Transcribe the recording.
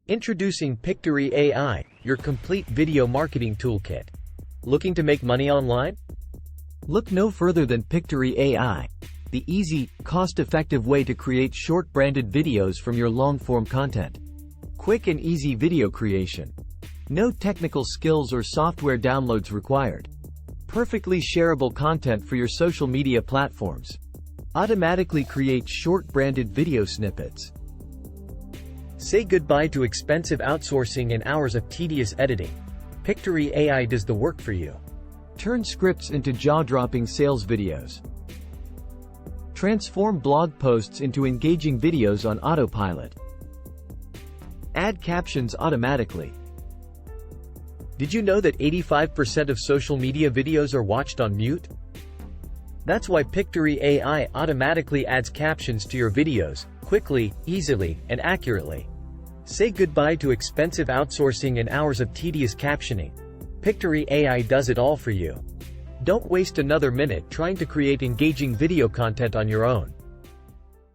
Introducing Pictory AI, your complete video marketing toolkit. Looking to make money online? Look no further than Pictory AI, the easy, cost-effective way to create short branded videos from your long-form content. Quick and easy video creation. No technical skills or software downloads required. Perfectly shareable content for your social media platforms. Automatically create short branded video snippets. Say goodbye to expensive outsourcing and hours of tedious editing. Pictory AI does the work for you. Turn scripts into jaw-dropping sales videos. Transform blog posts into engaging videos on autopilot. Add captions automatically. Did you know that 85% of social media videos are watched on mute? That's why Pictory AI automatically adds captions to your videos, quickly, easily, and accurately. Say goodbye to expensive outsourcing and hours of tedious captioning. Pictory AI does it all for you. Don't waste another minute trying to create engaging video content on your own.